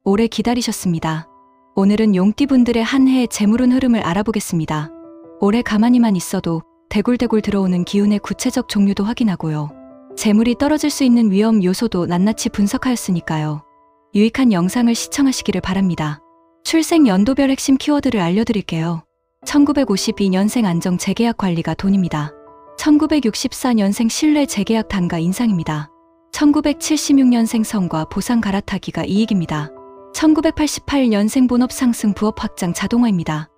오래 기다리셨습니다. 오늘은 용띠분들의 한 해의 재물운 흐름을 알아보겠습니다. 올해 가만히만 있어도 대굴대굴 들어오는 기운의 구체적 종류도 확인하고요. 재물이 떨어질 수 있는 위험 요소도 낱낱이 분석하였으니까요. 유익한 영상을 시청하시기를 바랍니다. 출생 연도별 핵심 키워드를 알려드릴게요. 1952년생 안정 재계약 관리가 돈입니다. 1964년생 신뢰 재계약 단가 인상입니다. 1976년생 성과 보상 갈아타기가 이익입니다. 1988년생 본업 상승 부업 확장 자동화입니다.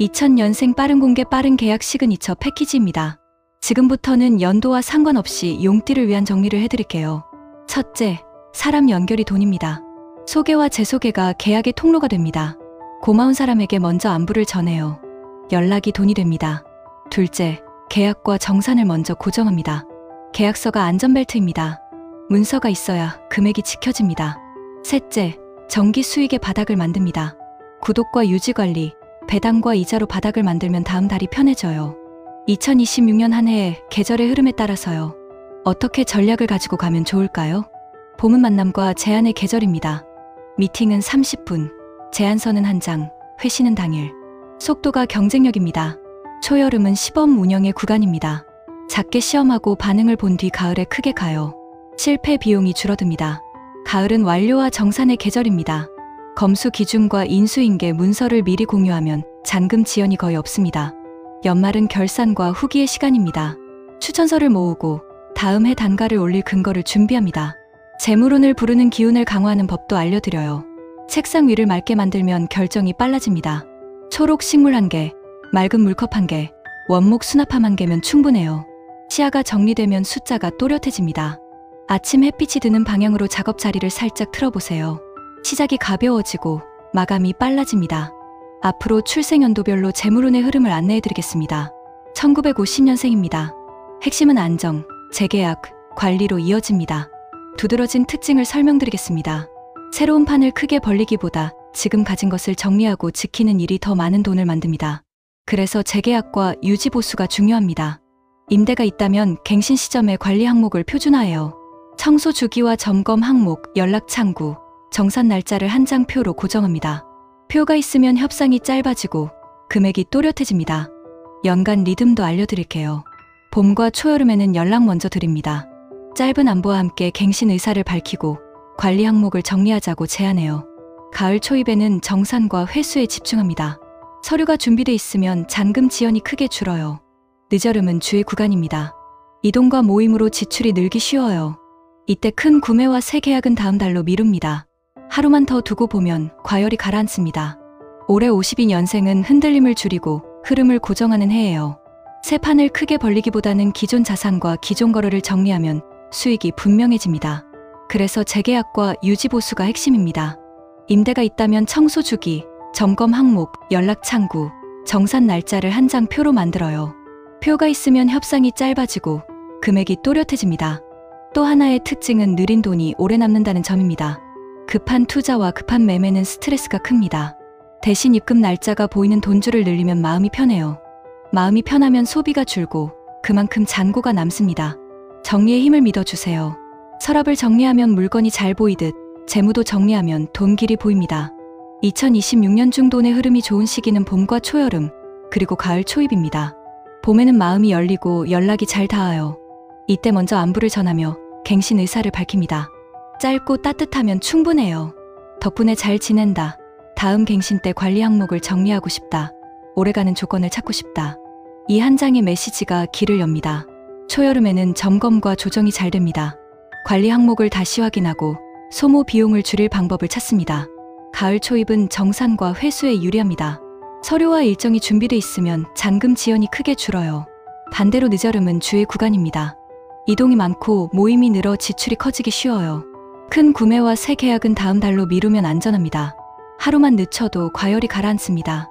2000년생 빠른 공개 빠른 계약 시그니처 패키지입니다. 지금부터는 연도와 상관없이 용띠를 위한 정리를 해드릴게요. 첫째, 사람 연결이 돈입니다. 소개와 재소개가 계약의 통로가 됩니다. 고마운 사람에게 먼저 안부를 전해요. 연락이 돈이 됩니다. 둘째, 계약과 정산을 먼저 고정합니다. 계약서가 안전벨트입니다. 문서가 있어야 금액이 지켜집니다. 셋째, 정기 수익의 바닥을 만듭니다. 구독과 유지관리, 배당과 이자로 바닥을 만들면 다음 달이 편해져요. 2026년 한 해의 계절의 흐름에 따라서요. 어떻게 전략을 가지고 가면 좋을까요? 봄은 만남과 제안의 계절입니다. 미팅은 30분, 제안서는 1장, 회시는 당일. 속도가 경쟁력입니다. 초여름은 시범 운영의 구간입니다. 작게 시험하고 반응을 본 뒤 가을에 크게 가요. 실패 비용이 줄어듭니다. 가을은 완료와 정산의 계절입니다. 검수 기준과 인수인계 문서를 미리 공유하면 잔금 지연이 거의 없습니다. 연말은 결산과 후기의 시간입니다. 추천서를 모으고 다음 해 단가를 올릴 근거를 준비합니다. 재물운을 부르는 기운을 강화하는 법도 알려드려요. 책상 위를 맑게 만들면 결정이 빨라집니다. 초록 식물 1개, 맑은 물컵 1개, 원목 수납함 1개면 충분해요. 시야가 정리되면 숫자가 또렷해집니다. 아침 햇빛이 드는 방향으로 작업 자리를 살짝 틀어보세요. 시작이 가벼워지고 마감이 빨라집니다. 앞으로 출생연도별로 재물운의 흐름을 안내해드리겠습니다. 1950년생입니다. 핵심은 안정, 재계약, 관리로 이어집니다. 두드러진 특징을 설명드리겠습니다. 새로운 판을 크게 벌리기보다 지금 가진 것을 정리하고 지키는 일이 더 많은 돈을 만듭니다. 그래서 재계약과 유지 보수가 중요합니다. 임대가 있다면 갱신 시점에 관리 항목을 표준화해요. 청소 주기와 점검 항목, 연락 창구, 정산 날짜를 한 장 표로 고정합니다. 표가 있으면 협상이 짧아지고 금액이 또렷해집니다. 연간 리듬도 알려드릴게요. 봄과 초여름에는 연락 먼저 드립니다. 짧은 안부와 함께 갱신 의사를 밝히고 관리 항목을 정리하자고 제안해요. 가을 초입에는 정산과 회수에 집중합니다. 서류가 준비돼 있으면 잔금 지연이 크게 줄어요. 늦여름은 주의 구간입니다. 이동과 모임으로 지출이 늘기 쉬워요. 이때 큰 구매와 새 계약은 다음 달로 미룹니다. 하루만 더 두고 보면 과열이 가라앉습니다. 올해 52년생은 흔들림을 줄이고 흐름을 고정하는 해예요. 새 판을 크게 벌리기보다는 기존 자산과 기존 거래를 정리하면 수익이 분명해집니다. 그래서 재계약과 유지 보수가 핵심입니다. 임대가 있다면 청소 주기, 점검 항목, 연락 창구, 정산 날짜를 한 장 표로 만들어요. 표가 있으면 협상이 짧아지고 금액이 또렷해집니다. 또 하나의 특징은 느린 돈이 오래 남는다는 점입니다. 급한 투자와 급한 매매는 스트레스가 큽니다. 대신 입금 날짜가 보이는 돈줄을 늘리면 마음이 편해요. 마음이 편하면 소비가 줄고 그만큼 잔고가 남습니다. 정리의 힘을 믿어주세요. 서랍을 정리하면 물건이 잘 보이듯 재무도 정리하면 돈길이 보입니다. 2026년 중 돈의 흐름이 좋은 시기는 봄과 초여름, 그리고 가을 초입입니다. 봄에는 마음이 열리고 연락이 잘 닿아요. 이때 먼저 안부를 전하며 갱신 의사를 밝힙니다. 짧고 따뜻하면 충분해요. 덕분에 잘 지낸다. 다음 갱신 때 관리 항목을 정리하고 싶다. 오래가는 조건을 찾고 싶다. 이 한 장의 메시지가 길을 엽니다. 초여름에는 점검과 조정이 잘 됩니다. 관리 항목을 다시 확인하고 소모 비용을 줄일 방법을 찾습니다. 가을 초입은 정산과 회수에 유리합니다. 서류와 일정이 준비돼 있으면 잔금 지연이 크게 줄어요. 반대로 늦여름은 주의 구간입니다. 이동이 많고 모임이 늘어 지출이 커지기 쉬워요. 큰 구매와 새 계약은 다음 달로 미루면 안전합니다. 하루만 늦춰도 과열이 가라앉습니다.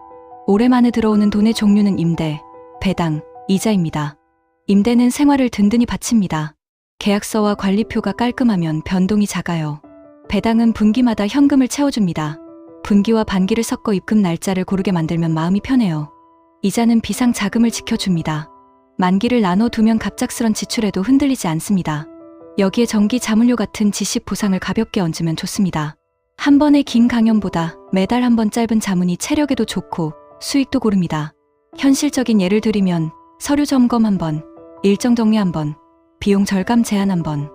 올해 만에 들어오는 돈의 종류는 임대, 배당, 이자입니다. 임대는 생활을 든든히 바칩니다. 계약서와 관리표가 깔끔하면 변동이 작아요. 배당은 분기마다 현금을 채워줍니다. 분기와 반기를 섞어 입금 날짜를 고르게 만들면 마음이 편해요. 이자는 비상 자금을 지켜줍니다. 만기를 나눠두면 갑작스런 지출에도 흔들리지 않습니다. 여기에 전기 자문료 같은 지식 보상을 가볍게 얹으면 좋습니다. 한 번의 긴 강연보다 매달 한 번 짧은 자문이 체력에도 좋고 수익도 고릅니다. 현실적인 예를 들면 서류 점검 한 번, 일정 정리 한 번, 비용 절감 제한 한 번.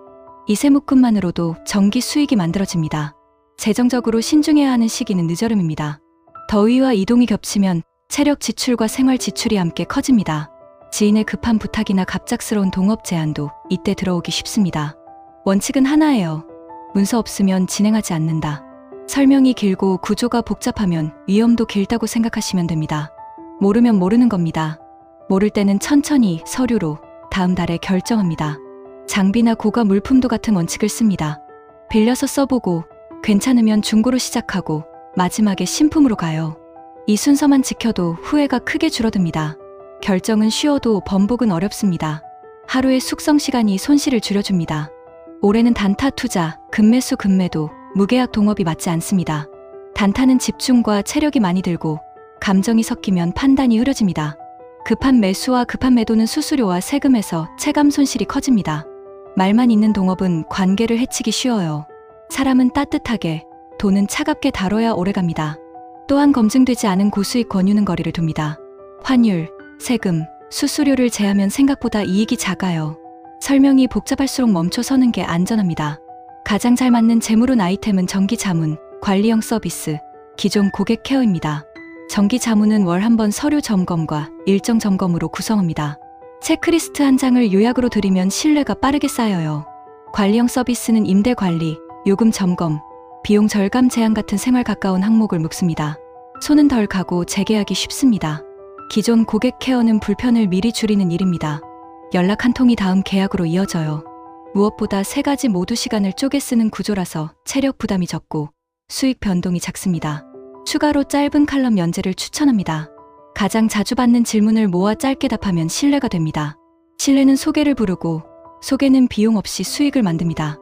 이 세 묶음만으로도 정기 수익이 만들어집니다. 재정적으로 신중해야 하는 시기는 늦여름입니다. 더위와 이동이 겹치면 체력 지출과 생활 지출이 함께 커집니다. 지인의 급한 부탁이나 갑작스러운 동업 제안도 이때 들어오기 쉽습니다. 원칙은 하나예요. 문서 없으면 진행하지 않는다. 설명이 길고 구조가 복잡하면 위험도 길다고 생각하시면 됩니다. 모르면 모르는 겁니다. 모를 때는 천천히 서류로 다음 달에 결정합니다. 장비나 고가 물품도 같은 원칙을 씁니다. 빌려서 써보고 괜찮으면 중고로 시작하고 마지막에 신품으로 가요. 이 순서만 지켜도 후회가 크게 줄어듭니다. 결정은 쉬워도 번복은 어렵습니다. 하루의 숙성 시간이 손실을 줄여줍니다. 올해는 단타 투자, 급매수 급매도, 무계약 동업이 맞지 않습니다. 단타는 집중과 체력이 많이 들고 감정이 섞이면 판단이 흐려집니다. 급한 매수와 급한 매도는 수수료와 세금에서 체감 손실이 커집니다. 말만 있는 동업은 관계를 해치기 쉬워요. 사람은 따뜻하게, 돈은 차갑게 다뤄야 오래갑니다. 또한 검증되지 않은 고수익 권유는 거리를 둡니다. 환율, 세금, 수수료를 제하면 생각보다 이익이 작아요. 설명이 복잡할수록 멈춰서는 게 안전합니다. 가장 잘 맞는 재물운 아이템은 정기 자문, 관리형 서비스, 기존 고객 케어입니다. 정기 자문은 월 한 번 서류 점검과 일정 점검으로 구성합니다. 체크리스트 한 장을 요약으로 드리면 신뢰가 빠르게 쌓여요. 관리형 서비스는 임대 관리, 요금 점검, 비용 절감 제한 같은 생활 가까운 항목을 묶습니다. 손은 덜 가고 재계약이 쉽습니다. 기존 고객 케어는 불편을 미리 줄이는 일입니다. 연락 한 통이 다음 계약으로 이어져요. 무엇보다 세 가지 모두 시간을 쪼개 쓰는 구조라서 체력 부담이 적고 수익 변동이 작습니다. 추가로 짧은 칼럼 연재를 추천합니다. 가장 자주 받는 질문을 모아 짧게 답하면 신뢰가 됩니다. 신뢰는 소개를 부르고 소개는 비용 없이 수익을 만듭니다.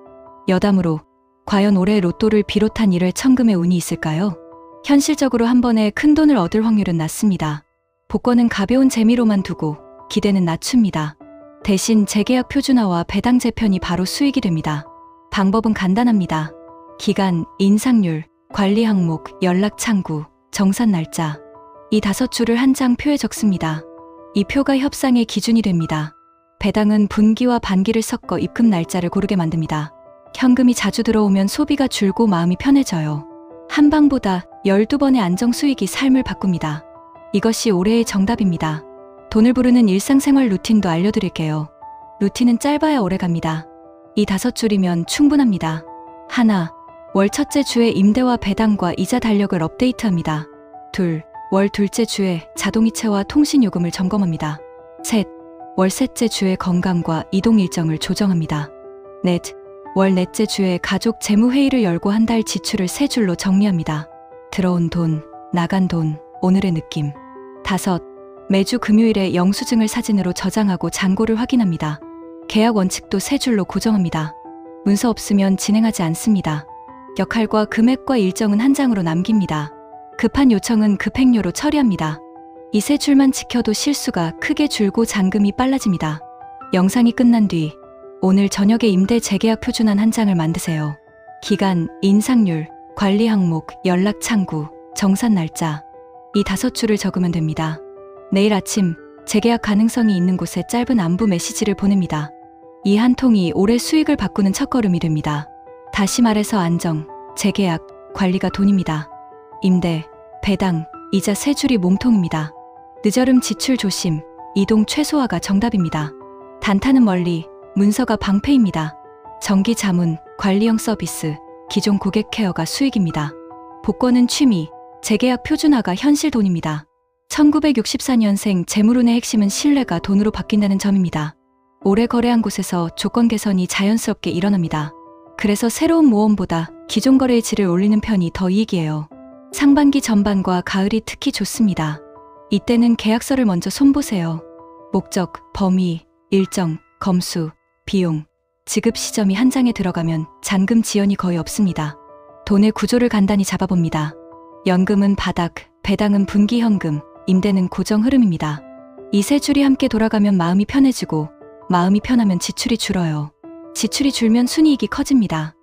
여담으로 과연 올해 로또를 비롯한 1회 천금의 운이 있을까요? 현실적으로 한 번에 큰 돈을 얻을 확률은 낮습니다. 복권은 가벼운 재미로만 두고 기대는 낮춥니다. 대신 재계약 표준화와 배당 재편이 바로 수익이 됩니다. 방법은 간단합니다. 기간, 인상률, 관리 항목, 연락 창구, 정산 날짜. 이 5줄을 한 장 표에 적습니다. 이 표가 협상의 기준이 됩니다. 배당은 분기와 반기를 섞어 입금 날짜를 고르게 만듭니다. 현금이 자주 들어오면 소비가 줄고 마음이 편해져요. 한 방보다 12번의 안정 수익이 삶을 바꿉니다. 이것이 올해의 정답입니다. 돈을 부르는 일상생활 루틴도 알려드릴게요. 루틴은 짧아야 오래갑니다. 이 5줄이면 충분합니다. 하나, 월 첫째 주에 임대와 배당과 이자 달력을 업데이트합니다. 둘, 월 둘째 주에 자동이체와 통신요금을 점검합니다. 셋, 월 셋째 주에 건강과 이동 일정을 조정합니다. 넷, 월 넷째 주에 가족 재무회의를 열고 한 달 지출을 3줄로 정리합니다. 들어온 돈, 나간 돈, 오늘의 느낌. 다섯, 매주 금요일에 영수증을 사진으로 저장하고 잔고를 확인합니다. 계약 원칙도 3줄로 고정합니다. 문서 없으면 진행하지 않습니다. 역할과 금액과 일정은 한 장으로 남깁니다. 급한 요청은 급행료로 처리합니다. 이 3줄만 지켜도 실수가 크게 줄고 잔금이 빨라집니다. 영상이 끝난 뒤 오늘 저녁에 임대 재계약 표준안 한 장을 만드세요. 기간, 인상률, 관리 항목, 연락 창구, 정산 날짜. 이 5줄을 적으면 됩니다. 내일 아침 재계약 가능성이 있는 곳에 짧은 안부 메시지를 보냅니다. 이 한 통이 올해 수익을 바꾸는 첫걸음이 됩니다. 다시 말해서 안정, 재계약, 관리가 돈입니다. 임대, 배당, 이자 3줄이 몸통입니다. 늦어름 지출 조심, 이동 최소화가 정답입니다. 단타는 멀리, 문서가 방패입니다. 정기 자문, 관리형 서비스, 기존 고객 케어가 수익입니다. 복권은 취미, 재계약 표준화가 현실 돈입니다. 1964년생 재물운의 핵심은 신뢰가 돈으로 바뀐다는 점입니다. 오래 거래한 곳에서 조건 개선이 자연스럽게 일어납니다. 그래서 새로운 모험보다 기존 거래의 질을 올리는 편이 더 이익이에요. 상반기 전반과 가을이 특히 좋습니다. 이때는 계약서를 먼저 손보세요. 목적, 범위, 일정, 검수, 비용, 지급 시점이 한 장에 들어가면 잔금 지연이 거의 없습니다. 돈의 구조를 간단히 잡아봅니다. 연금은 바닥, 배당은 분기 현금, 임대는 고정 흐름입니다. 이 3줄이 함께 돌아가면 마음이 편해지고 마음이 편하면 지출이 줄어요. 지출이 줄면 순이익이 커집니다.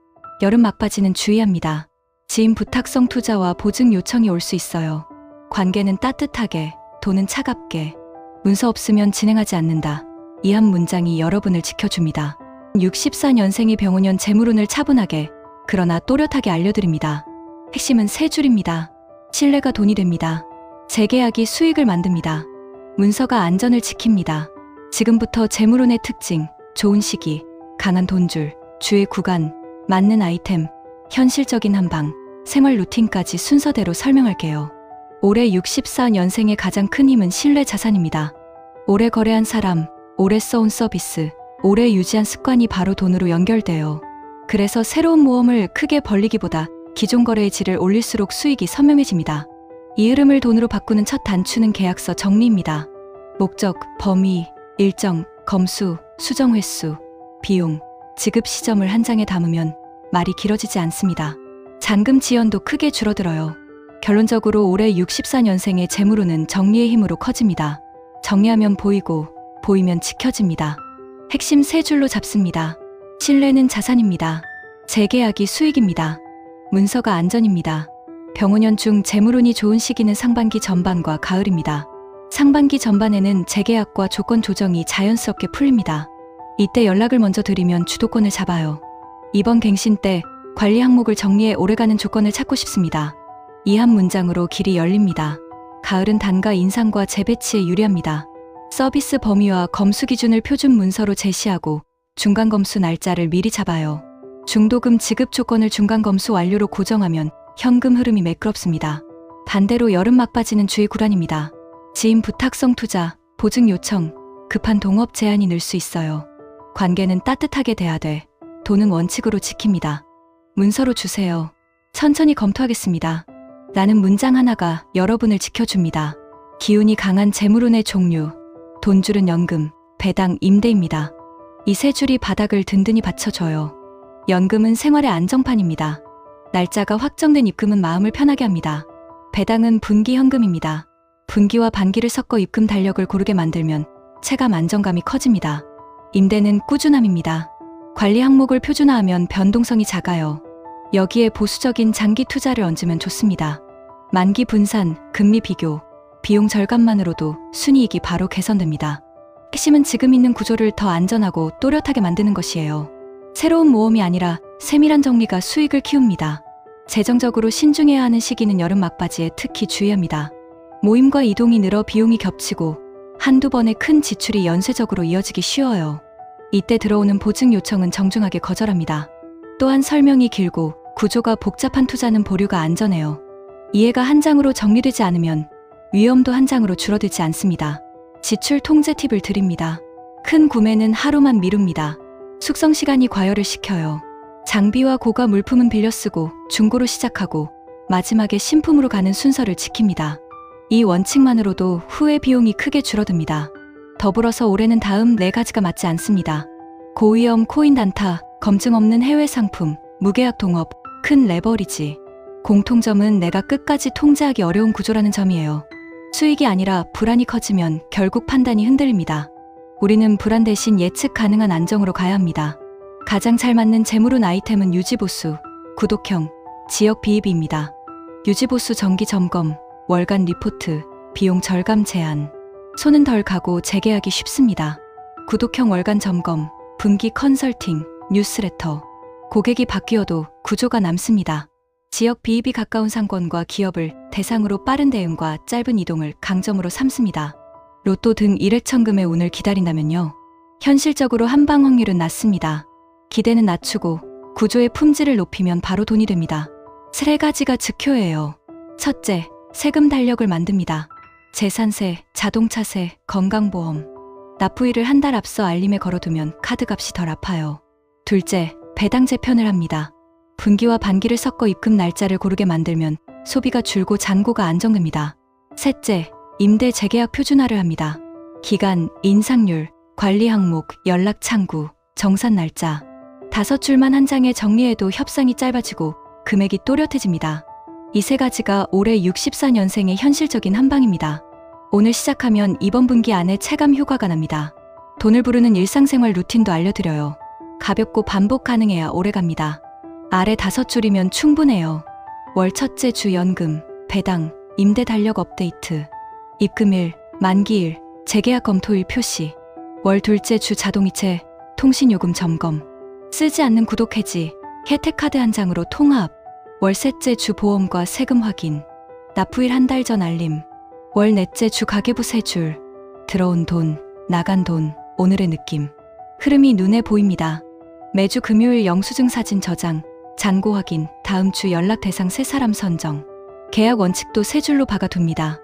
여름 막바지는 주의합니다. 지인 부탁성 투자와 보증 요청이 올 수 있어요. 관계는 따뜻하게, 돈은 차갑게, 문서 없으면 진행하지 않는다. 이 한 문장이 여러분을 지켜줍니다. 64년생이 병원년 재물운을 차분하게, 그러나 또렷하게 알려드립니다. 핵심은 세 줄입니다. 신뢰가 돈이 됩니다. 재계약이 수익을 만듭니다. 문서가 안전을 지킵니다. 지금부터 재물운의 특징, 좋은 시기, 강한 돈줄, 주의 구간, 맞는 아이템, 현실적인 한방, 생활 루틴까지 순서대로 설명할게요. 올해 64년생의 가장 큰 힘은 신뢰 자산입니다. 오래 거래한 사람, 오래 써온 서비스, 오래 유지한 습관이 바로 돈으로 연결돼요. 그래서 새로운 모험을 크게 벌리기보다 기존 거래의 질을 올릴수록 수익이 선명해집니다. 이 흐름을 돈으로 바꾸는 첫 단추는 계약서 정리입니다. 목적, 범위, 일정, 검수, 수정 횟수, 비용, 지급 시점을 한 장에 담으면 말이 길어지지 않습니다. 잔금 지연도 크게 줄어들어요. 결론적으로 올해 64년생의 재물운은 정리의 힘으로 커집니다. 정리하면 보이고, 보이면 지켜집니다. 핵심 세 줄로 잡습니다. 신뢰는 자산입니다. 재계약이 수익입니다. 문서가 안전입니다. 병원년 중 재물운이 좋은 시기는 상반기 전반과 가을입니다. 상반기 전반에는 재계약과 조건 조정이 자연스럽게 풀립니다. 이때 연락을 먼저 드리면 주도권을 잡아요. 이번 갱신 때 관리 항목을 정리해 오래가는 조건을 찾고 싶습니다. 이 한 문장으로 길이 열립니다. 가을은 단가 인상과 재배치에 유리합니다. 서비스 범위와 검수 기준을 표준 문서로 제시하고 중간 검수 날짜를 미리 잡아요. 중도금 지급 조건을 중간 검수 완료로 고정하면 현금 흐름이 매끄럽습니다. 반대로 여름 막바지는 주의 구간입니다. 지인 부탁성 투자, 보증 요청, 급한 동업 제한이 늘 수 있어요. 관계는 따뜻하게 대하되 돈은 원칙으로 지킵니다. 문서로 주세요. 천천히 검토하겠습니다. 라는 문장 하나가 여러분을 지켜줍니다. 기운이 강한 재물운의 종류, 돈줄은 연금, 배당, 임대입니다. 이 세 줄이 바닥을 든든히 받쳐줘요. 연금은 생활의 안정판입니다. 날짜가 확정된 입금은 마음을 편하게 합니다. 배당은 분기 현금입니다. 분기와 반기를 섞어 입금 달력을 고르게 만들면 체감 안정감이 커집니다. 임대는 꾸준함입니다. 관리 항목을 표준화하면 변동성이 작아요. 여기에 보수적인 장기 투자를 얹으면 좋습니다. 만기 분산, 금리 비교, 비용 절감만으로도 순이익이 바로 개선됩니다. 핵심은 지금 있는 구조를 더 안전하고 또렷하게 만드는 것이에요. 새로운 모험이 아니라 세밀한 정리가 수익을 키웁니다. 재정적으로 신중해야 하는 시기는 여름 막바지에 특히 주의합니다. 모임과 이동이 늘어 비용이 겹치고 한두 번의 큰 지출이 연쇄적으로 이어지기 쉬워요. 이때 들어오는 보증 요청은 정중하게 거절합니다. 또한 설명이 길고 구조가 복잡한 투자는 보류가 안전해요. 이해가 한 장으로 정리되지 않으면 위험도 한 장으로 줄어들지 않습니다. 지출 통제 팁을 드립니다. 큰 구매는 하루만 미룹니다. 숙성 시간이 과열을 시켜요. 장비와 고가 물품은 빌려 쓰고 중고로 시작하고 마지막에 신품으로 가는 순서를 지킵니다. 이 원칙만으로도 후회 비용이 크게 줄어듭니다. 더불어서 올해는 다음 4가지가 맞지 않습니다. 고위험 코인 단타, 검증 없는 해외 상품, 무계약 동업, 큰 레버리지. 공통점은 내가 끝까지 통제하기 어려운 구조라는 점이에요. 수익이 아니라 불안이 커지면 결국 판단이 흔들립니다. 우리는 불안 대신 예측 가능한 안정으로 가야 합니다. 가장 잘 맞는 재물운 아이템은 유지보수, 구독형, 지역 비입입니다. 유지보수 정기 점검, 월간 리포트, 비용 절감 제한. 손은 덜 가고 재계약이 쉽습니다. 구독형 월간 점검, 분기 컨설팅, 뉴스레터. 고객이 바뀌어도 구조가 남습니다. 지역 비입이 가까운 상권과 기업을 대상으로 빠른 대응과 짧은 이동을 강점으로 삼습니다. 로또 등 일액천금의 운을 기다린다면요. 현실적으로 한방 확률은 낮습니다. 기대는 낮추고 구조의 품질을 높이면 바로 돈이 됩니다. 세 가지가 즉효예요. 첫째, 세금 달력을 만듭니다. 재산세, 자동차세, 건강보험. 납부일을 한 달 앞서 알림에 걸어두면 카드값이 덜 아파요. 둘째, 배당 재편을 합니다. 분기와 반기를 섞어 입금 날짜를 고르게 만들면 소비가 줄고 잔고가 안정됩니다. 셋째, 임대 재계약 표준화를 합니다. 기간, 인상률, 관리 항목, 연락 창구, 정산 날짜. 5줄만 한 장에 정리해도 협상이 짧아지고 금액이 또렷해집니다. 이 세 가지가 올해 64년생의 현실적인 한방입니다. 오늘 시작하면 이번 분기 안에 체감 효과가 납니다. 돈을 부르는 일상생활 루틴도 알려드려요. 가볍고 반복 가능해야 오래갑니다. 아래 5줄이면 충분해요. 월 첫째 주 연금, 배당, 임대 달력 업데이트, 입금일, 만기일, 재계약 검토일 표시, 월 둘째 주 자동이체, 통신요금 점검, 쓰지 않는 구독 해지, 혜택카드 한 장으로 통합, 월 셋째 주 보험과 세금 확인, 납부일 한 달 전 알림, 월 넷째 주 가계부 세 줄, 들어온 돈, 나간 돈, 오늘의 느낌. 흐름이 눈에 보입니다. 매주 금요일 영수증 사진 저장, 잔고 확인, 다음 주 연락 대상 세 사람 선정, 계약 원칙도 세 줄로 박아둡니다.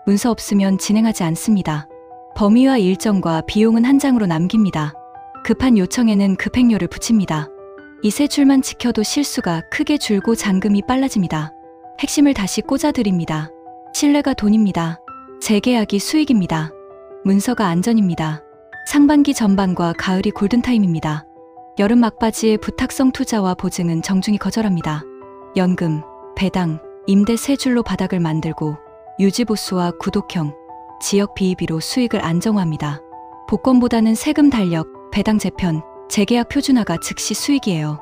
문서 없으면 진행하지 않습니다. 범위와 일정과 비용은 한 장으로 남깁니다. 급한 요청에는 급행료를 붙입니다. 이 세 줄만 지켜도 실수가 크게 줄고 잔금이 빨라집니다. 핵심을 다시 꽂아드립니다. 신뢰가 돈입니다. 재계약이 수익입니다. 문서가 안전입니다. 상반기 전반과 가을이 골든타임입니다. 여름 막바지의 부탁성 투자와 보증은 정중히 거절합니다. 연금, 배당, 임대 세 줄로 바닥을 만들고 유지보수와 구독형, 지역 비입비로 수익을 안정화합니다. 복권보다는 세금 달력, 배당 재편, 재계약 표준화가 즉시 수익이에요.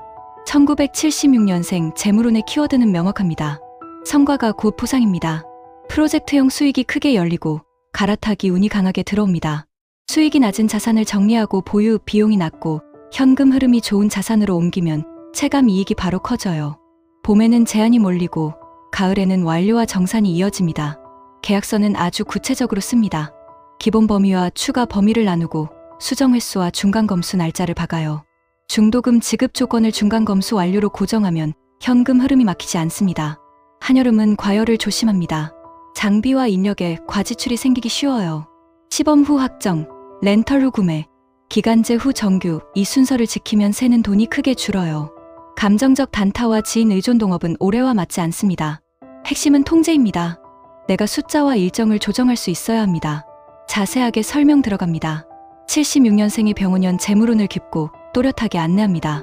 1976년생 재물운의 키워드는 명확합니다. 성과가 곧 보상입니다. 프로젝트형 수익이 크게 열리고 갈아타기 운이 강하게 들어옵니다. 수익이 낮은 자산을 정리하고 보유 비용이 낮고 현금 흐름이 좋은 자산으로 옮기면 체감 이익이 바로 커져요. 봄에는 제한이 몰리고 가을에는 완료와 정산이 이어집니다. 계약서는 아주 구체적으로 씁니다. 기본 범위와 추가 범위를 나누고 수정 횟수와 중간 검수 날짜를 박아요. 중도금 지급 조건을 중간 검수 완료로 고정하면 현금 흐름이 막히지 않습니다. 한여름은 과열을 조심합니다. 장비와 인력에 과지출이 생기기 쉬워요. 시범 후 확정, 렌털 후 구매, 기간제 후 정규 이 순서를 지키면 새는 돈이 크게 줄어요. 감정적 단타와 지인 의존 동업은 올해와 맞지 않습니다. 핵심은 통제입니다. 내가 숫자와 일정을 조정할 수 있어야 합니다. 자세하게 설명 들어갑니다. 76년생의 병원년 재물운을 깊고 또렷하게 안내합니다.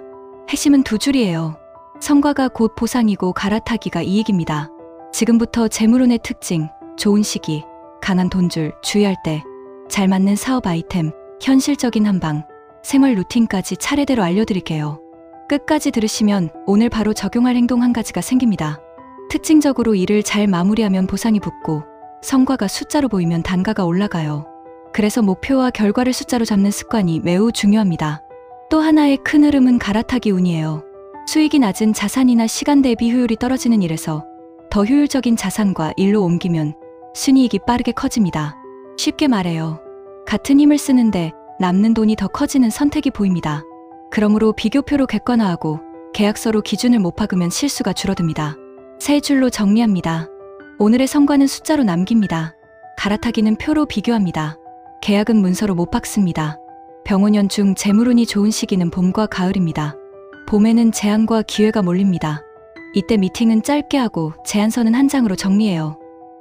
핵심은 두 줄이에요. 성과가 곧 보상이고 갈아타기가 이익입니다. 지금부터 재물운의 특징, 좋은 시기, 강한 돈줄, 주의할 때, 잘 맞는 사업 아이템, 현실적인 한방, 생활 루틴까지 차례대로 알려드릴게요. 끝까지 들으시면 오늘 바로 적용할 행동 한 가지가 생깁니다. 특징적으로 일을 잘 마무리하면 보상이 붙고 성과가 숫자로 보이면 단가가 올라가요. 그래서 목표와 결과를 숫자로 잡는 습관이 매우 중요합니다. 또 하나의 큰 흐름은 갈아타기 운이에요. 수익이 낮은 자산이나 시간 대비 효율이 떨어지는 일에서 더 효율적인 자산과 일로 옮기면 순이익이 빠르게 커집니다. 쉽게 말해요. 같은 힘을 쓰는데 남는 돈이 더 커지는 선택이 보입니다. 그러므로 비교표로 객관화하고 계약서로 기준을 못 박으면 실수가 줄어듭니다. 세 줄로 정리합니다. 오늘의 성과는 숫자로 남깁니다. 갈아타기는 표로 비교합니다. 계약은 문서로 못 박습니다. 병원년 중 재물운이 좋은 시기는 봄과 가을입니다. 봄에는 제안과 기회가 몰립니다. 이때 미팅은 짧게 하고 제안서는 한 장으로 정리해요.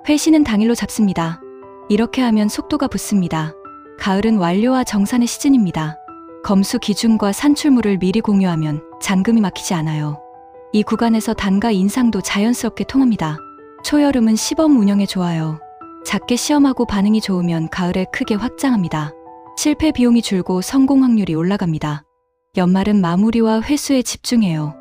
회시는 당일로 잡습니다. 이렇게 하면 속도가 붙습니다. 가을은 완료와 정산의 시즌입니다. 검수 기준과 산출물을 미리 공유하면 잔금이 막히지 않아요. 이 구간에서 단가 인상도 자연스럽게 통합니다. 초여름은 시범 운영에 좋아요. 작게 시험하고 반응이 좋으면 가을에 크게 확장합니다. 실패 비용이 줄고 성공 확률이 올라갑니다. 연말은 마무리와 회수에 집중해요.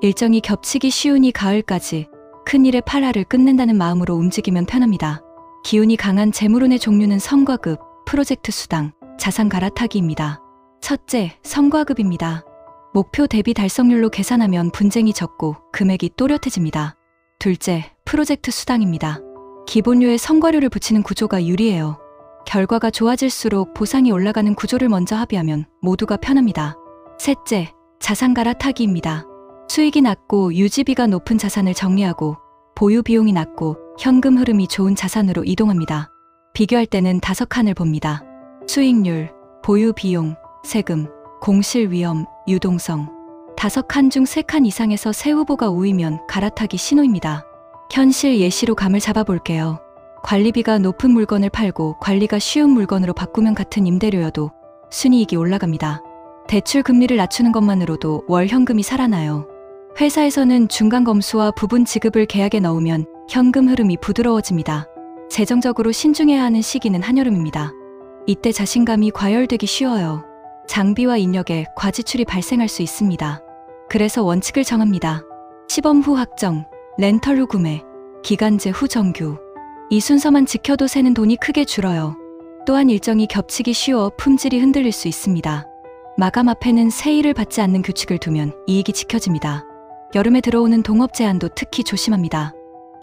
일정이 겹치기 쉬우니 가을까지 큰 일의 팔화를 끝낸다는 마음으로 움직이면 편합니다. 기운이 강한 재물운의 종류는 성과급, 프로젝트 수당, 자산 갈아타기입니다. 첫째, 성과급입니다. 목표 대비 달성률로 계산하면 분쟁이 적고 금액이 또렷해집니다. 둘째, 프로젝트 수당입니다. 기본료에 성과료를 붙이는 구조가 유리해요. 결과가 좋아질수록 보상이 올라가는 구조를 먼저 합의하면 모두가 편합니다. 셋째, 자산 갈아타기입니다. 수익이 낮고 유지비가 높은 자산을 정리하고 보유 비용이 낮고 현금 흐름이 좋은 자산으로 이동합니다. 비교할 때는 5칸을 봅니다. 수익률, 보유 비용, 세금, 공실 위험, 유동성. 5칸 중 3칸 이상에서 새 후보가 우위면 갈아타기 신호입니다. 현실 예시로 감을 잡아볼게요. 관리비가 높은 물건을 팔고 관리가 쉬운 물건으로 바꾸면 같은 임대료여도 순이익이 올라갑니다. 대출 금리를 낮추는 것만으로도 월 현금이 살아나요. 회사에서는 중간 검수와 부분 지급을 계약에 넣으면 현금 흐름이 부드러워집니다. 재정적으로 신중해야 하는 시기는 한여름입니다. 이때 자신감이 과열되기 쉬워요. 장비와 인력에 과지출이 발생할 수 있습니다. 그래서 원칙을 정합니다. 시범 후 확정, 렌털 후 구매, 기간제 후 정규. 이 순서만 지켜도 새는 돈이 크게 줄어요. 또한 일정이 겹치기 쉬워 품질이 흔들릴 수 있습니다. 마감 앞에는 세일을 받지 않는 규칙을 두면 이익이 지켜집니다. 여름에 들어오는 동업 제한도 특히 조심합니다.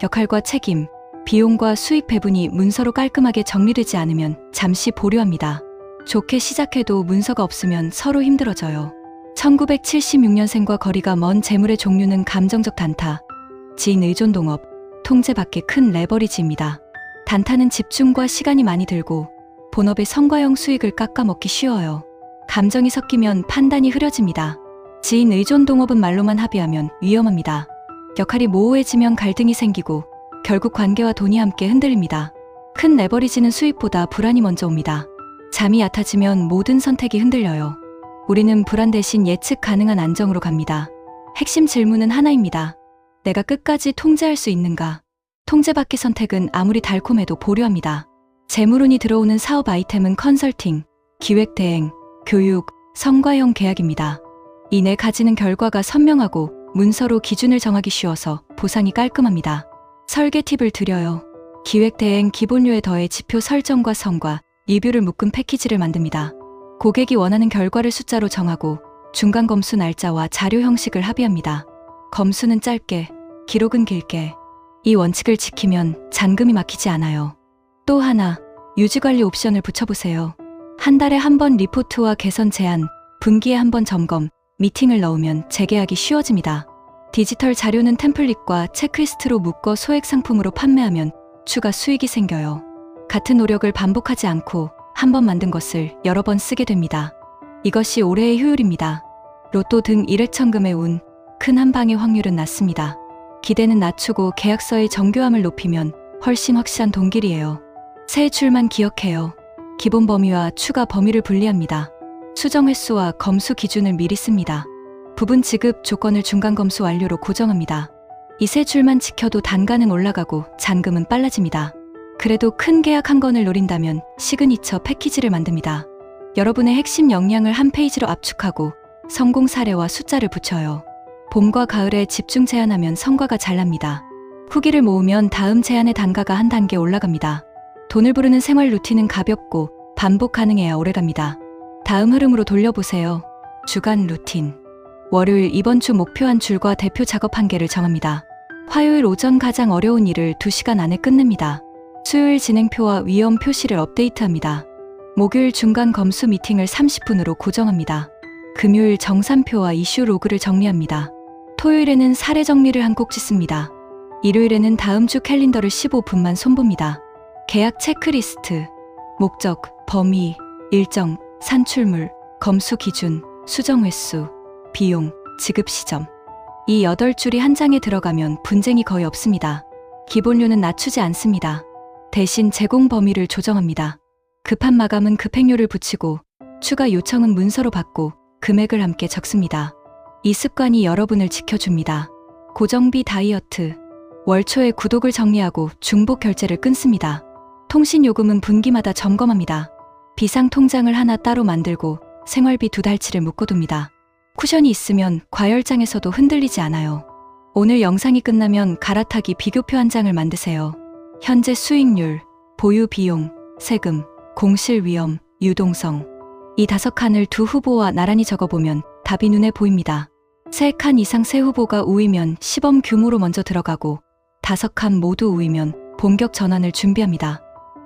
역할과 책임, 비용과 수익 배분이 문서로 깔끔하게 정리되지 않으면 잠시 보류합니다. 좋게 시작해도 문서가 없으면 서로 힘들어져요. 1976년생과 거리가 먼 재물의 종류는 감정적 단타, 지인 의존 동업, 통제 밖의 큰 레버리지입니다. 단타는 집중과 시간이 많이 들고 본업의 성과형 수익을 깎아먹기 쉬워요. 감정이 섞이면 판단이 흐려집니다. 지인 의존 동업은 말로만 합의하면 위험합니다. 역할이 모호해지면 갈등이 생기고 결국 관계와 돈이 함께 흔들립니다. 큰 레버리지는 수익보다 불안이 먼저 옵니다. 잠이 얕아지면 모든 선택이 흔들려요. 우리는 불안 대신 예측 가능한 안정으로 갑니다. 핵심 질문은 하나입니다. 내가 끝까지 통제할 수 있는가? 통제 밖의 선택은 아무리 달콤해도 보류합니다. 재물운이 들어오는 사업 아이템은 컨설팅, 기획 대행, 교육, 성과형 계약입니다. 이 네 가지는 결과가 선명하고 문서로 기준을 정하기 쉬워서 보상이 깔끔합니다. 설계 팁을 드려요. 기획 대행 기본료에 더해 지표 설정과 성과, 리뷰를 묶은 패키지를 만듭니다. 고객이 원하는 결과를 숫자로 정하고 중간 검수 날짜와 자료 형식을 합의합니다. 검수는 짧게, 기록은 길게. 이 원칙을 지키면 잔금이 막히지 않아요. 또 하나, 유지관리 옵션을 붙여보세요. 한 달에 한 번 리포트와 개선 제안, 분기에 한 번 점검, 미팅을 넣으면 재계약이 쉬워집니다. 디지털 자료는 템플릿과 체크리스트로 묶어 소액 상품으로 판매하면 추가 수익이 생겨요. 같은 노력을 반복하지 않고 한 번 만든 것을 여러 번 쓰게 됩니다. 이것이 올해의 효율입니다. 로또 등 일회천금의 운, 큰 한 방의 확률은 낮습니다. 기대는 낮추고 계약서의 정교함을 높이면 훨씬 확실한 돈길이에요. 새 출만 기억해요. 기본 범위와 추가 범위를 분리합니다. 수정 횟수와 검수 기준을 미리 씁니다. 부분 지급 조건을 중간 검수 완료로 고정합니다. 이 세 줄만 지켜도 단가는 올라가고 잔금은 빨라집니다. 그래도 큰 계약 한 건을 노린다면 시그니처 패키지를 만듭니다. 여러분의 핵심 역량을 한 페이지로 압축하고 성공 사례와 숫자를 붙여요. 봄과 가을에 집중 제안하면 성과가 잘 납니다. 후기를 모으면 다음 제안의 단가가 한 단계 올라갑니다. 돈을 부르는 생활 루틴은 가볍고 반복 가능해야 오래갑니다. 다음 흐름으로 돌려보세요. 주간 루틴. 월요일 이번 주 목표 한 줄과 대표 작업 한 개를 정합니다. 화요일 오전 가장 어려운 일을 2시간 안에 끝냅니다. 수요일 진행표와 위험 표시를 업데이트합니다. 목요일 중간 검수 미팅을 30분으로 고정합니다. 금요일 정산표와 이슈 로그를 정리합니다. 토요일에는 사례 정리를 한 꼭 짓습니다. 일요일에는 다음 주 캘린더를 15분만 손봅니다. 계약 체크리스트, 목적, 범위, 일정, 산출물, 검수 기준, 수정 횟수, 비용, 지급 시점. 이 8줄이 한 장에 들어가면 분쟁이 거의 없습니다. 기본료는 낮추지 않습니다. 대신 제공 범위를 조정합니다. 급한 마감은 급행료를 붙이고 추가 요청은 문서로 받고 금액을 함께 적습니다. 이 습관이 여러분을 지켜줍니다. 고정비 다이어트. 월 초에 구독을 정리하고 중복 결제를 끊습니다. 통신요금은 분기마다 점검합니다. 비상 통장을 하나 따로 만들고 생활비 2달치를 묶어둡니다. 쿠션이 있으면 과열장에서도 흔들리지 않아요. 오늘 영상이 끝나면 갈아타기 비교표 한 장을 만드세요. 현재 수익률, 보유 비용, 세금, 공실 위험, 유동성. 이 5칸을 두 후보와 나란히 적어보면 답이 눈에 보입니다. 3칸 이상 세 후보가 우위면 시범 규모로 먼저 들어가고 5칸 모두 우위면 본격 전환을 준비합니다.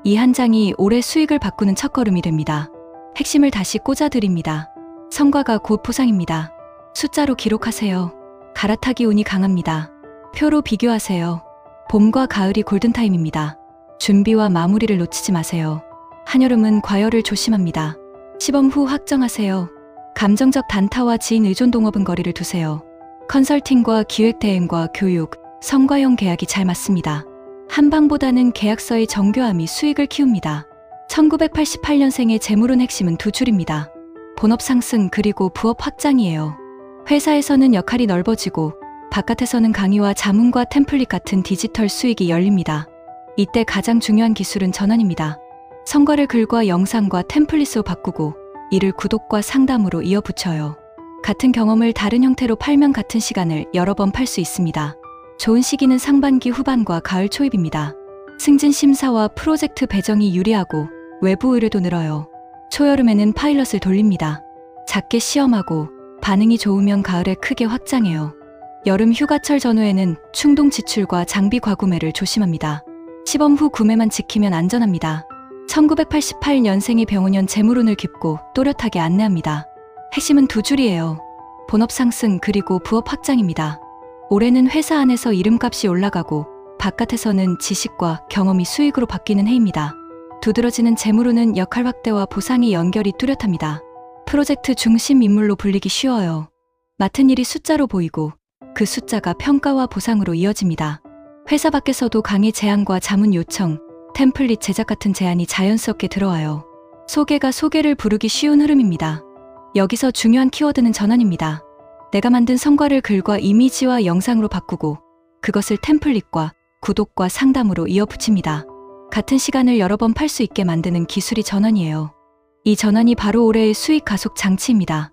이 한 장이 올해 수익을 바꾸는 첫걸음이 됩니다. 핵심을 다시 꽂아드립니다. 성과가 곧 보상입니다. 숫자로 기록하세요. 갈아타기 운이 강합니다. 표로 비교하세요. 봄과 가을이 골든타임입니다. 준비와 마무리를 놓치지 마세요. 한여름은 과열을 조심합니다. 시범 후 확정하세요. 감정적 단타와 지인 의존 동업은 거리를 두세요. 컨설팅과 기획 대행과 교육, 성과형 계약이 잘 맞습니다. 한방보다는 계약서의 정교함이 수익을 키웁니다. 1988년생의 재물운 핵심은 2줄입니다. 본업 상승 그리고 부업 확장이에요. 회사에서는 역할이 넓어지고 바깥에서는 강의와 자문과 템플릿 같은 디지털 수익이 열립니다. 이때 가장 중요한 기술은 전환입니다. 성과를 글과 영상과 템플릿으로 바꾸고 이를 구독과 상담으로 이어붙여요. 같은 경험을 다른 형태로 팔면 같은 시간을 여러 번 팔 수 있습니다. 좋은 시기는 상반기 후반과 가을 초입입니다. 승진 심사와 프로젝트 배정이 유리하고 외부 의뢰도 늘어요. 초여름에는 파일럿을 돌립니다. 작게 시험하고 반응이 좋으면 가을에 크게 확장해요. 여름 휴가철 전후에는 충동 지출과 장비 과구매를 조심합니다. 시범 후 구매만 지키면 안전합니다. 1988년생의 병원년 재물운을 깊고 또렷하게 안내합니다. 핵심은 두 줄이에요. 본업 상승 그리고 부업 확장입니다. 올해는 회사 안에서 이름값이 올라가고 바깥에서는 지식과 경험이 수익으로 바뀌는 해입니다. 두드러지는 재물운은 역할 확대와 보상의 연결이 뚜렷합니다. 프로젝트 중심 인물로 불리기 쉬워요. 맡은 일이 숫자로 보이고 그 숫자가 평가와 보상으로 이어집니다. 회사 밖에서도 강의 제안과 자문 요청, 템플릿 제작 같은 제안이 자연스럽게 들어와요. 소개가 소개를 부르기 쉬운 흐름입니다. 여기서 중요한 키워드는 전환입니다. 내가 만든 성과를 글과 이미지와 영상으로 바꾸고 그것을 템플릿과 구독과 상담으로 이어붙입니다. 같은 시간을 여러 번 팔 수 있게 만드는 기술이 전환이에요. 이 전환이 바로 올해의 수익 가속 장치입니다.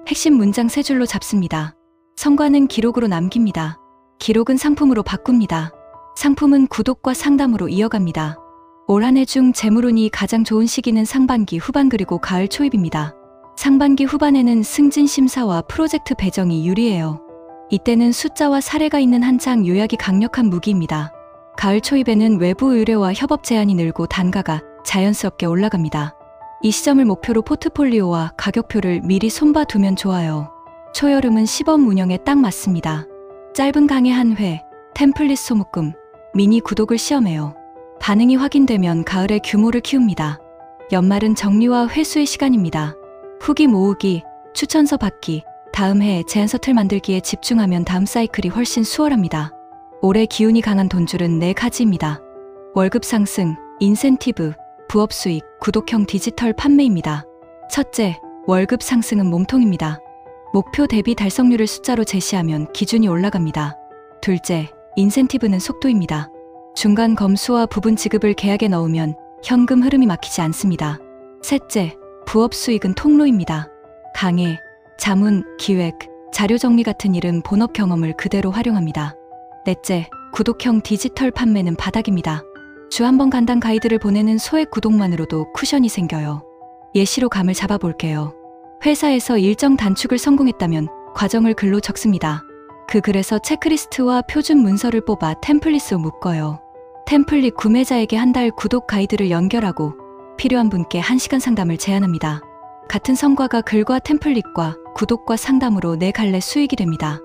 핵심 문장 3줄로 잡습니다. 성과는 기록으로 남깁니다. 기록은 상품으로 바꿉니다. 상품은 구독과 상담으로 이어갑니다. 올 한 해 중 재물운이 가장 좋은 시기는 상반기 후반 그리고 가을 초입입니다. 상반기 후반에는 승진 심사와 프로젝트 배정이 유리해요. 이때는 숫자와 사례가 있는 한 장 요약이 강력한 무기입니다. 가을 초입에는 외부 의뢰와 협업 제안이 늘고 단가가 자연스럽게 올라갑니다. 이 시점을 목표로 포트폴리오와 가격표를 미리 손봐 두면 좋아요. 초여름은 시범 운영에 딱 맞습니다. 짧은 강의 한 회, 템플릿 소모금, 미니 구독을 시험해요. 반응이 확인되면 가을에 규모를 키웁니다. 연말은 정리와 회수의 시간입니다. 후기 모으기, 추천서 받기, 다음 해에 제안서 틀 만들기에 집중하면 다음 사이클이 훨씬 수월합니다. 올해 기운이 강한 돈줄은 4가지입니다. 월급 상승, 인센티브, 부업 수익, 구독형 디지털 판매입니다. 첫째, 월급 상승은 몸통입니다. 목표 대비 달성률을 숫자로 제시하면 기준이 올라갑니다. 둘째, 인센티브는 속도입니다. 중간 검수와 부분 지급을 계약에 넣으면 현금 흐름이 막히지 않습니다. 셋째, 부업 수익은 통로입니다. 강의, 자문, 기획, 자료 정리 같은 일은 본업 경험을 그대로 활용합니다. 넷째, 구독형 디지털 판매는 바닥입니다. 주 한 번 간단 가이드를 보내는 소액 구독만으로도 쿠션이 생겨요. 예시로 감을 잡아볼게요. 회사에서 일정 단축을 성공했다면 과정을 글로 적습니다. 그 글에서 체크리스트와 표준 문서를 뽑아 템플릿으로 묶어요. 템플릿 구매자에게 한 달 구독 가이드를 연결하고 필요한 분께 1시간 상담을 제안합니다. 같은 성과가 글과 템플릿과 구독과 상담으로 4갈래 수익이 됩니다.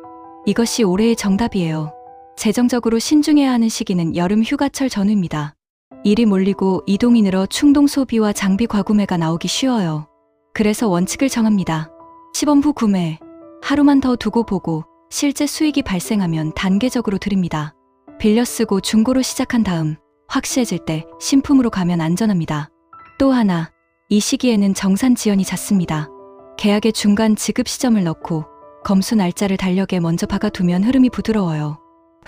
이것이 올해의 정답이에요. 재정적으로 신중해야 하는 시기는 여름 휴가철 전후입니다. 일이 몰리고 이동이 늘어 충동 소비와 장비 과구매가 나오기 쉬워요. 그래서 원칙을 정합니다. 시범 후 구매, 하루만 더 두고 보고 실제 수익이 발생하면 단계적으로 드립니다. 빌려 쓰고 중고로 시작한 다음 확실해질 때 신품으로 가면 안전합니다. 또 하나, 이 시기에는 정산 지연이 잦습니다. 계약의 중간 지급 시점을 넣고 검수 날짜를 달력에 먼저 박아두면 흐름이 부드러워요.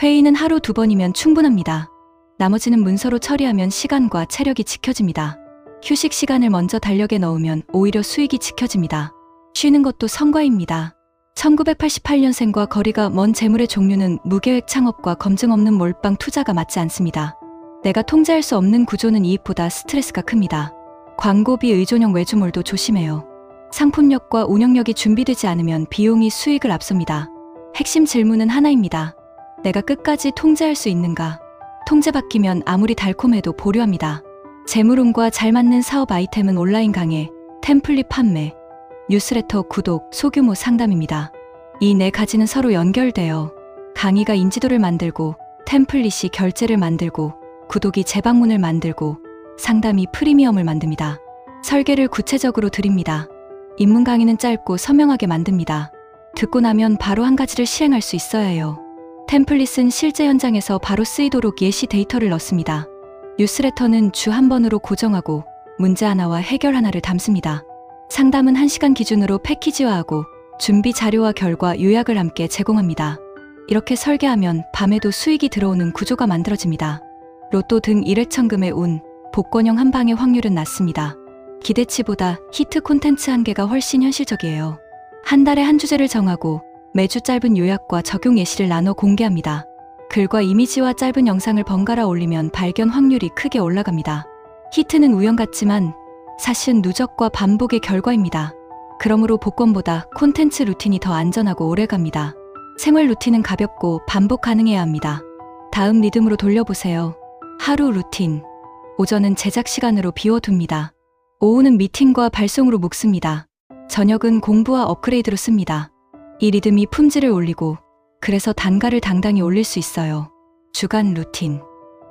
회의는 하루 2번이면 충분합니다. 나머지는 문서로 처리하면 시간과 체력이 지켜집니다. 휴식 시간을 먼저 달력에 넣으면 오히려 수익이 지켜집니다. 쉬는 것도 성과입니다. 1988년생과 거리가 먼 재물의 종류는 무계획 창업과 검증 없는 몰빵 투자가 맞지 않습니다. 내가 통제할 수 없는 구조는 이익보다 스트레스가 큽니다. 광고비 의존형 외주몰도 조심해요. 상품력과 운영력이 준비되지 않으면 비용이 수익을 앞섭니다. 핵심 질문은 하나입니다. 내가 끝까지 통제할 수 있는가? 통제 바뀌면 아무리 달콤해도 보류합니다. 재물운과 잘 맞는 사업 아이템은 온라인 강의, 템플릿 판매, 뉴스레터 구독, 소규모 상담입니다. 이 4가지는 서로 연결돼요. 강의가 인지도를 만들고, 템플릿이 결제를 만들고, 구독이 재방문을 만들고, 상담이 프리미엄을 만듭니다. 설계를 구체적으로 드립니다. 입문 강의는 짧고 선명하게 만듭니다. 듣고 나면 바로 한 가지를 실행할 수 있어야 해요. 템플릿은 실제 현장에서 바로 쓰이도록 예시 데이터를 넣습니다. 뉴스레터는 주 한 번으로 고정하고 문제 하나와 해결 하나를 담습니다. 상담은 1시간 기준으로 패키지화하고 준비 자료와 결과 요약을 함께 제공합니다. 이렇게 설계하면 밤에도 수익이 들어오는 구조가 만들어집니다. 로또 등 일회천금의 운, 복권형 한 방의 확률은 낮습니다. 기대치보다 히트 콘텐츠 한 개가 훨씬 현실적이에요. 한 달에 한 주제를 정하고 매주 짧은 요약과 적용 예시를 나눠 공개합니다. 글과 이미지와 짧은 영상을 번갈아 올리면 발견 확률이 크게 올라갑니다. 히트는 우연 같지만 사실은 누적과 반복의 결과입니다. 그러므로 복권보다 콘텐츠 루틴이 더 안전하고 오래갑니다. 생활 루틴은 가볍고 반복 가능해야 합니다. 다음 리듬으로 돌려보세요. 하루 루틴. 오전은 제작 시간으로 비워둡니다. 오후는 미팅과 발송으로 묶습니다. 저녁은 공부와 업그레이드로 씁니다. 이 리듬이 품질을 올리고 그래서 단가를 당당히 올릴 수 있어요. 주간 루틴.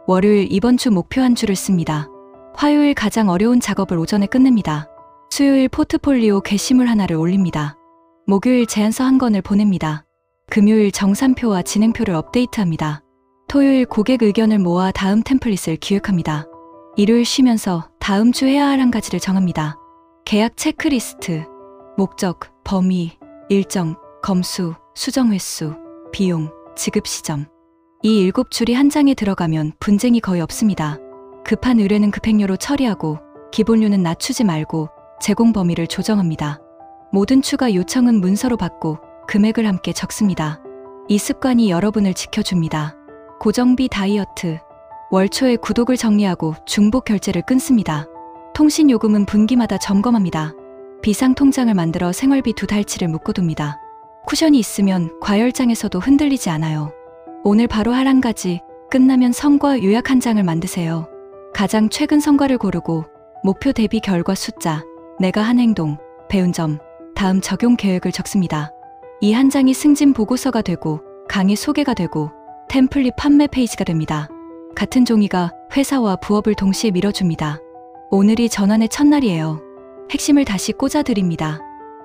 월요일 이번 주 목표 한 주를 씁니다. 화요일 가장 어려운 작업을 오전에 끝냅니다. 수요일 포트폴리오 게시물 하나를 올립니다. 목요일 제안서 한 건을 보냅니다. 금요일 정산표와 진행표를 업데이트합니다. 토요일 고객 의견을 모아 다음 템플릿을 기획합니다. 일요일 쉬면서 다음 주 해야 할 한 가지를 정합니다. 계약 체크리스트, 목적, 범위, 일정, 검수, 수정 횟수, 비용, 지급 시점. 이 7줄이 한 장에 들어가면 분쟁이 거의 없습니다. 급한 의뢰는 급행료로 처리하고 기본료는 낮추지 말고 제공 범위를 조정합니다. 모든 추가 요청은 문서로 받고 금액을 함께 적습니다. 이 습관이 여러분을 지켜줍니다. 고정비 다이어트. 월 초에 구독을 정리하고 중복 결제를 끊습니다. 통신 요금은 분기마다 점검합니다. 비상 통장을 만들어 생활비 2달치를 묶어둡니다. 쿠션이 있으면 과열장에서도 흔들리지 않아요. 오늘 바로 할 한 가지, 끝나면 성과 요약 한 장을 만드세요. 가장 최근 성과를 고르고 목표 대비 결과 숫자, 내가 한 행동, 배운 점, 다음 적용 계획을 적습니다. 이 한 장이 승진 보고서가 되고 강의 소개가 되고 템플릿 판매 페이지가 됩니다. 같은 종이가 회사와 부업을 동시에 밀어줍니다. 오늘이 전환의 첫날이에요. 핵심을 다시 꽂아드립니다.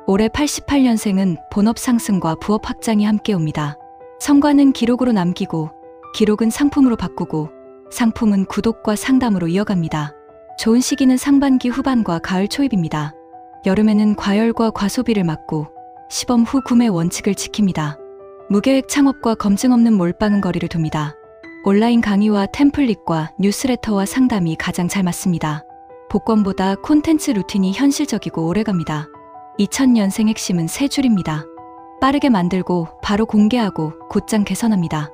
올해 88년생은 본업 상승과 부업 확장이 함께 옵니다. 성과는 기록으로 남기고 기록은 상품으로 바꾸고 상품은 구독과 상담으로 이어갑니다. 좋은 시기는 상반기 후반과 가을 초입입니다. 여름에는 과열과 과소비를 막고 시범 후 구매 원칙을 지킵니다. 무계획 창업과 검증 없는 몰빵은 거리를 둡니다. 온라인 강의와 템플릿과 뉴스레터와 상담이 가장 잘 맞습니다. 복권보다 콘텐츠 루틴이 현실적이고 오래갑니다. 2000년생 핵심은 3줄입니다. 빠르게 만들고 바로 공개하고 곧장 개선합니다.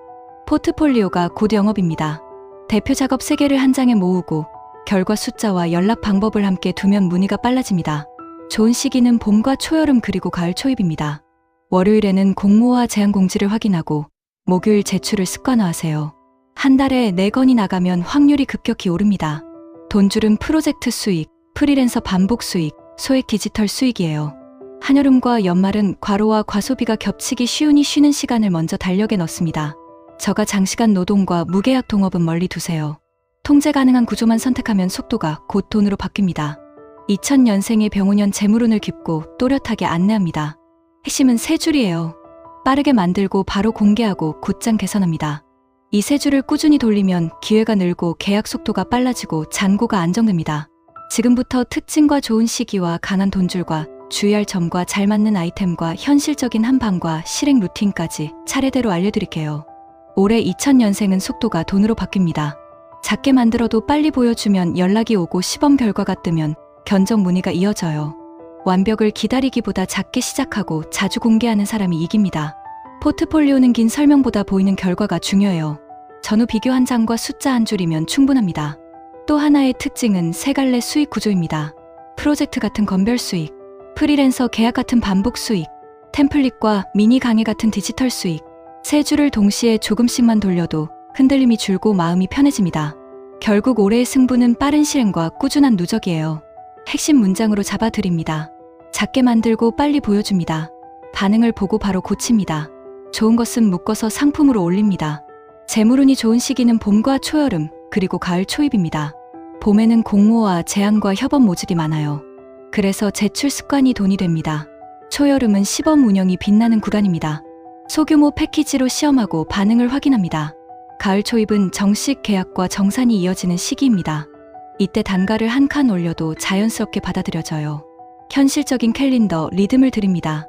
포트폴리오가 곧 영업입니다. 대표 작업 3개를 한 장에 모으고 결과 숫자와 연락 방법을 함께 두면 문의가 빨라집니다. 좋은 시기는 봄과 초여름 그리고 가을 초입입니다. 월요일에는 공모와 제안 공지를 확인하고 목요일 제출을 습관화하세요. 한 달에 4건이 나가면 확률이 급격히 오릅니다. 돈줄은 프로젝트 수익, 프리랜서 반복 수익, 소액 디지털 수익이에요. 한여름과 연말은 과로와 과소비가 겹치기 쉬우니 쉬는 시간을 먼저 달력에 넣습니다. 저가 장시간 노동과 무계약 동업은 멀리 두세요. 통제 가능한 구조만 선택하면 속도가 곧 돈으로 바뀝니다. 2000년생의 병오년 재물운을 깊고 또렷하게 안내합니다. 핵심은 3줄이에요. 빠르게 만들고 바로 공개하고 곧장 개선합니다. 이 3줄을 꾸준히 돌리면 기회가 늘고 계약 속도가 빨라지고 잔고가 안정됩니다. 지금부터 특징과 좋은 시기와 강한 돈줄과 주의할 점과 잘 맞는 아이템과 현실적인 한방과 실행 루틴까지 차례대로 알려드릴게요. 올해 2000년생은 속도가 돈으로 바뀝니다. 작게 만들어도 빨리 보여주면 연락이 오고 시범 결과가 뜨면 견적 문의가 이어져요. 완벽을 기다리기보다 작게 시작하고 자주 공개하는 사람이 이깁니다. 포트폴리오는 긴 설명보다 보이는 결과가 중요해요. 전후 비교 한 장과 숫자 한 줄이면 충분합니다. 또 하나의 특징은 3갈래 수익 구조입니다. 프로젝트 같은 건별 수익, 프리랜서 계약 같은 반복 수익, 템플릿과 미니 강의 같은 디지털 수익. 3줄을 동시에 조금씩만 돌려도 흔들림이 줄고 마음이 편해집니다. 결국 올해의 승부는 빠른 실행과 꾸준한 누적이에요. 핵심 문장으로 잡아드립니다. 작게 만들고 빨리 보여줍니다. 반응을 보고 바로 고칩니다. 좋은 것은 묶어서 상품으로 올립니다. 재물운이 좋은 시기는 봄과 초여름, 그리고 가을 초입입니다. 봄에는 공모와 제안과 협업 모집이 많아요. 그래서 제출 습관이 돈이 됩니다. 초여름은 시범 운영이 빛나는 구간입니다. 소규모 패키지로 시험하고 반응을 확인합니다. 가을 초입은 정식 계약과 정산이 이어지는 시기입니다. 이때 단가를 한 칸 올려도 자연스럽게 받아들여져요. 현실적인 캘린더 리듬을 드립니다.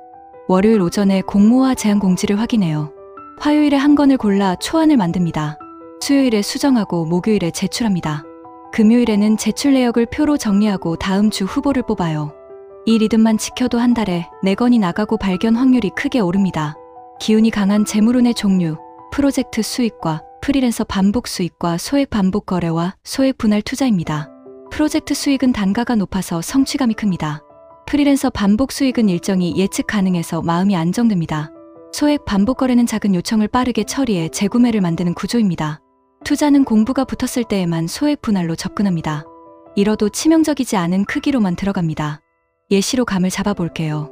월요일 오전에 공모와 제안 공지를 확인해요. 화요일에 한 건을 골라 초안을 만듭니다. 수요일에 수정하고 목요일에 제출합니다. 금요일에는 제출 내역을 표로 정리하고 다음 주 후보를 뽑아요. 이 리듬만 지켜도 한 달에 4건이 나가고 발견 확률이 크게 오릅니다. 기운이 강한 재물운의 종류, 프로젝트 수익과 프리랜서 반복 수익과 소액 반복 거래와 소액 분할 투자입니다. 프로젝트 수익은 단가가 높아서 성취감이 큽니다. 프리랜서 반복 수익은 일정이 예측 가능해서 마음이 안정됩니다. 소액 반복 거래는 작은 요청을 빠르게 처리해 재구매를 만드는 구조입니다. 투자는 공부가 붙었을 때에만 소액 분할로 접근합니다. 이뤄도 치명적이지 않은 크기로만 들어갑니다. 예시로 감을 잡아볼게요.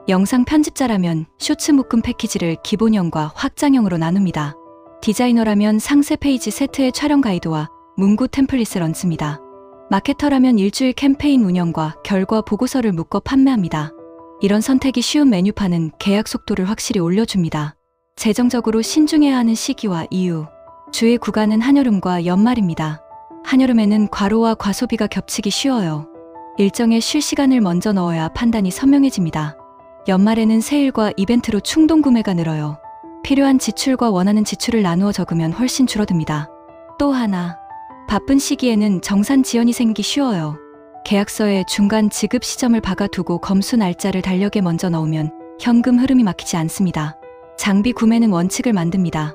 영상 편집자라면 쇼츠 묶음 패키지를 기본형과 확장형으로 나눕니다. 디자이너라면 상세 페이지 세트의 촬영 가이드와 문구 템플릿을 얹습니다. 마케터라면 일주일 캠페인 운영과 결과 보고서를 묶어 판매합니다. 이런 선택이 쉬운 메뉴판은 계약 속도를 확실히 올려줍니다. 재정적으로 신중해야 하는 시기와 이유. 주의 구간은 한여름과 연말입니다. 한여름에는 과로와 과소비가 겹치기 쉬워요. 일정에 쉴 시간을 먼저 넣어야 판단이 선명해집니다. 연말에는 세일과 이벤트로 충동 구매가 늘어요. 필요한 지출과 원하는 지출을 나누어 적으면 훨씬 줄어듭니다. 또 하나, 바쁜 시기에는 정산 지연이 생기기 쉬워요. 계약서에 중간 지급 시점을 박아두고 검수 날짜를 달력에 먼저 넣으면 현금 흐름이 막히지 않습니다. 장비 구매는 원칙을 만듭니다.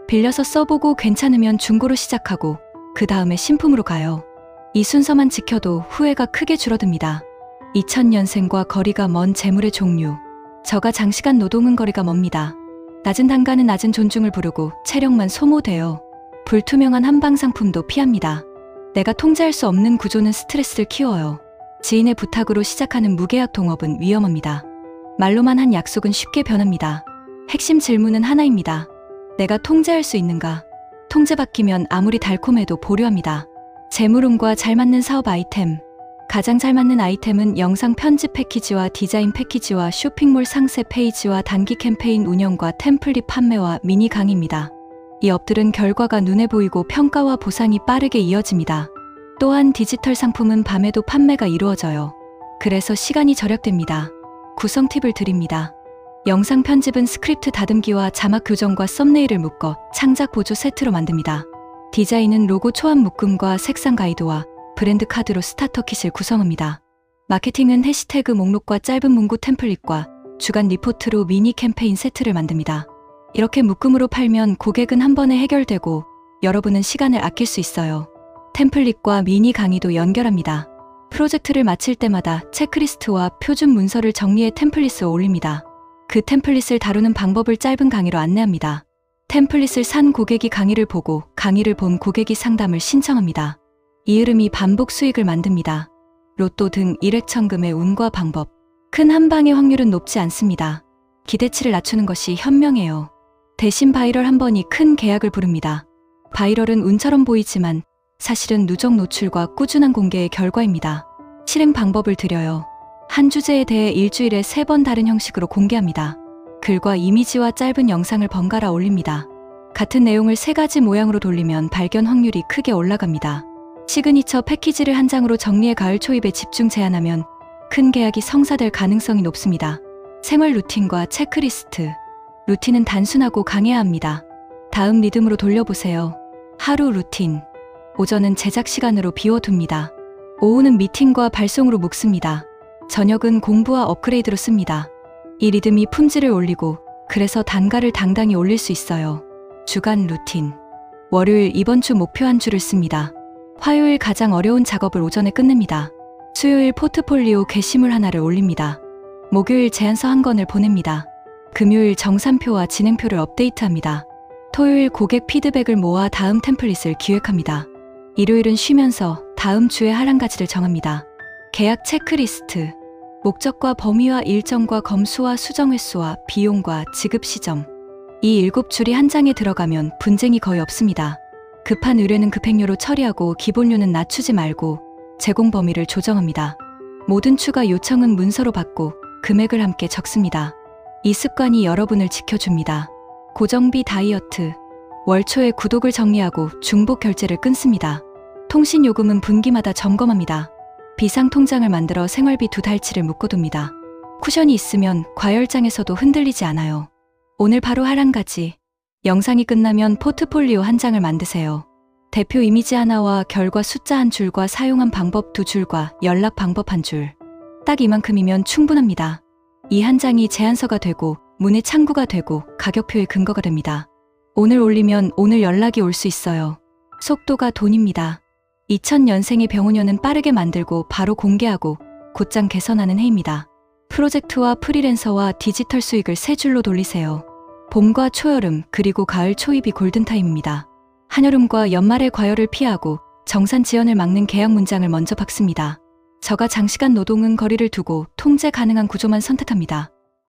빌려서 써보고 괜찮으면 중고로 시작하고 그 다음에 신품으로 가요. 이 순서만 지켜도 후회가 크게 줄어듭니다. 2000년생과 거리가 먼 재물의 종류. 저가 장시간 노동은 거리가 멉니다. 낮은 단가는 낮은 존중을 부르고 체력만 소모돼요. 불투명한 한방 상품도 피합니다. 내가 통제할 수 없는 구조는 스트레스를 키워요. 지인의 부탁으로 시작하는 무계약 동업은 위험합니다. 말로만 한 약속은 쉽게 변합니다. 핵심 질문은 하나입니다. 내가 통제할 수 있는가? 통제받기면 아무리 달콤해도 보류합니다. 재물운과 잘 맞는 사업 아이템. 가장 잘 맞는 아이템은 영상 편집 패키지와 디자인 패키지와 쇼핑몰 상세 페이지와 단기 캠페인 운영과 템플릿 판매와 미니 강의입니다. 이 업들은 결과가 눈에 보이고 평가와 보상이 빠르게 이어집니다. 또한 디지털 상품은 밤에도 판매가 이루어져요. 그래서 시간이 절약됩니다. 구성 팁을 드립니다. 영상 편집은 스크립트 다듬기와 자막 교정과 썸네일을 묶어 창작 보조 세트로 만듭니다. 디자인은 로고 초안 묶음과 색상 가이드와 브랜드 카드로 스타터 킷을 구성합니다. 마케팅은 해시태그 목록과 짧은 문구 템플릿과 주간 리포트로 미니 캠페인 세트를 만듭니다. 이렇게 묶음으로 팔면 고객은 한 번에 해결되고 여러분은 시간을 아낄 수 있어요. 템플릿과 미니 강의도 연결합니다. 프로젝트를 마칠 때마다 체크리스트와 표준 문서를 정리해 템플릿에 올립니다. 그 템플릿을 다루는 방법을 짧은 강의로 안내합니다. 템플릿을 산 고객이 강의를 보고 강의를 본 고객이 상담을 신청합니다. 이 흐름이 반복 수익을 만듭니다. 로또 등 일액천금의 운과 방법. 큰 한방의 확률은 높지 않습니다. 기대치를 낮추는 것이 현명해요. 대신 바이럴 한 번이 큰 계약을 부릅니다. 바이럴은 운처럼 보이지만 사실은 누적 노출과 꾸준한 공개의 결과입니다. 실행 방법을 드려요. 한 주제에 대해 일주일에 3번 다른 형식으로 공개합니다. 글과 이미지와 짧은 영상을 번갈아 올립니다. 같은 내용을 3가지 모양으로 돌리면 발견 확률이 크게 올라갑니다. 시그니처 패키지를 한 장으로 정리해 가을 초입에 집중 제안하면 큰 계약이 성사될 가능성이 높습니다. 생활 루틴과 체크리스트. 루틴은 단순하고 강해야 합니다. 다음 리듬으로 돌려보세요. 하루 루틴. 오전은 제작 시간으로 비워둡니다. 오후는 미팅과 발송으로 묶습니다. 저녁은 공부와 업그레이드로 씁니다. 이 리듬이 품질을 올리고 그래서 단가를 당당히 올릴 수 있어요. 주간 루틴. 월요일 이번 주 목표 한 주를 씁니다. 화요일 가장 어려운 작업을 오전에 끝냅니다. 수요일 포트폴리오 게시물 하나를 올립니다. 목요일 제안서 한 건을 보냅니다. 금요일 정산표와 진행표를 업데이트합니다. 토요일 고객 피드백을 모아 다음 템플릿을 기획합니다. 일요일은 쉬면서 다음 주에 할 한 가지를 정합니다. 계약 체크리스트. 목적과 범위와 일정과 검수와 수정 횟수와 비용과 지급 시점. 이 7줄이 한 장에 들어가면 분쟁이 거의 없습니다. 급한 의뢰는 급행료로 처리하고 기본료는 낮추지 말고 제공 범위를 조정합니다. 모든 추가 요청은 문서로 받고 금액을 함께 적습니다. 이 습관이 여러분을 지켜줍니다. 고정비 다이어트. 월 초에 구독을 정리하고 중복 결제를 끊습니다. 통신 요금은 분기마다 점검합니다. 비상 통장을 만들어 생활비 2달치를 묶어둡니다. 쿠션이 있으면 과열장에서도 흔들리지 않아요. 오늘 바로 할 한 가지. 영상이 끝나면 포트폴리오 한 장을 만드세요. 대표 이미지 하나와 결과 숫자 한 줄과 사용한 방법 2줄과 연락 방법 한 줄. 딱 이만큼이면 충분합니다. 이 한 장이 제안서가 되고 문의 창구가 되고 가격표의 근거가 됩니다. 오늘 올리면 오늘 연락이 올 수 있어요. 속도가 돈입니다. 2000년생의 병운년은 빠르게 만들고 바로 공개하고 곧장 개선하는 해입니다. 프로젝트와 프리랜서와 디지털 수익을 세 줄로 돌리세요. 봄과 초여름 그리고 가을 초입이 골든타임입니다. 한여름과 연말의 과열을 피하고 정산 지연을 막는 계약 문장을 먼저 박습니다. 저가 장시간 노동은 거리를 두고 통제 가능한 구조만 선택합니다.